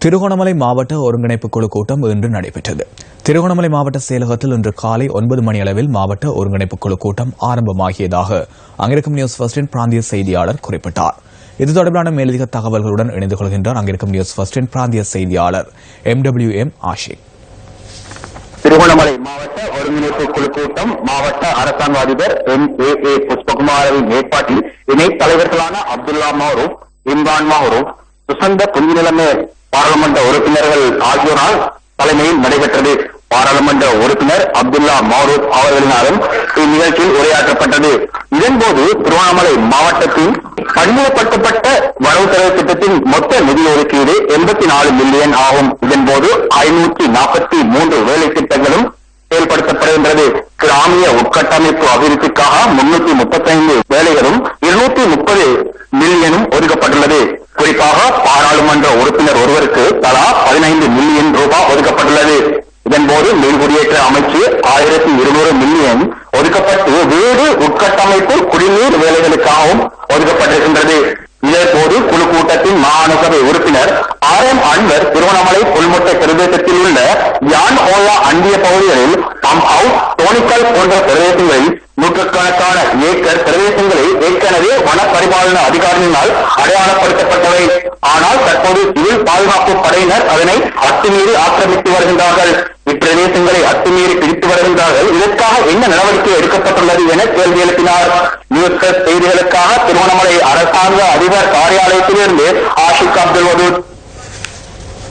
திருகோணமலை மாவட்ட ஒருங்கிணைப்பு குழு கூட்டம் இன்று நடைபெற்றது. திருகோணமலை மாவட்ட செயலகத்தில் இன்று காலை 9 மணி அளவில் மாவட்ட ஒருங்கிணைப்பு குழு கூட்டம் ஆரம்பமாகியதாக அங்கிருக்கும் நியூஸ் ஃபர்ஸ்டின் பிராந்திய செய்தியாளர் குறிப்பிட்டார். இது தொடர்பான மேலதிக தகவல்களுடன் இணைந்து கொள்கின்றார் அங்கிருக்கும் நியூஸ் ஃபர்ஸ்டின் பிராந்திய செய்தியாளர் MWM ஆஷிக். திருகோணமலை மாவட்ட ஒருங்கிணைப்பு குழு கூட்டம் மாவட்ட அரசாங்க அதிபர் MAA புஷ்பகுமாரின் ஏற்பாட்டில் இணைத் தலைவர்களான அப்துல்லா மௌரூப், இம்ரான் மௌரூப், சுசந்த புஞ்சிநிலைமை பாராளுமன்ற உறுப்பினர்கள் ஆகியோரால் தலைமையில் நடைபெற்றது. பாராளுமன்ற உறுப்பினர் அப்துல்லா மௌரூப் அவர்களினாலும் இந்நிகழ்ச்சியில் உரையாற்றப்பட்டது. இதன்போது திருவண்ணாமலை மாவட்டத்தின் பன்முகப்படுத்தப்பட்ட வரவு செலவு திட்டத்தின் மொத்த நிதி ஒதுக்கீடு 84 மில்லியன் ஆகும். இதன்போது 543 வேலை திட்டங்களும் செயல்படுத்தப்படுகின்றது. கிராமிய உட்கட்டமைப்பு அபிவிருத்திக்காக 335 வேலைகளும் 230 மில்லியனும் ஒதுக்கப்பட்டுள்ளது. குறிப்பாக பாராளுமன்ற உறுப்பினர் ஒருவருக்கு தலா 15 மில்லியன் ரூபாய் ஒதுக்கப்பட்டுள்ளது. இதன்போது மீள்குடியேற்ற அமைச்சு 1200 மில்லியன் ஒதுக்கப்பட்டு வீடு உட்கட்டமைப்பு குடிநீர் வேலைகளுக்காகவும் ஒதுக்கப்பட்டிருக்கின்றது. இதன்போது குழு கூட்டத்தின் மாகாண சபை உறுப்பினர் RM அன்வர் திருவண்ணாமலை புல்மொட்டை பிரதேசத்தில் உள்ள யான் ஓயா அண்டிய பகுதிகளில் பம்ப் ஹவுஸ், தோணிக்கல் போன்ற பிரதேசங்களில் நூற்றுக்கணக்கான ஏக்கர் பிரதேசங்களை ஏற்கனவே வன பரிபாலன அதிகாரியினால் அடையாளப்படுத்தப்பட்டவை. ஆனால் தற்போது சிவில் பாதுகாப்பு படையினர் அதனை அத்துமீறி ஆக்கிரமித்து வருகின்றார்கள். இப்பிரதேசங்களை அத்துமீறி பிரித்து வருகின்றார்கள். இதற்காக என்ன நடவடிக்கை எடுக்கப்பட்டுள்ளது என கேள்வி எழுப்பினார். நியூஸ் செய்திகளுக்காக திருவண்ணாமலை அரசாங்க அதிபர் காரியாலயத்திலிருந்து ஆஷிக் அப்துல் வதூத்.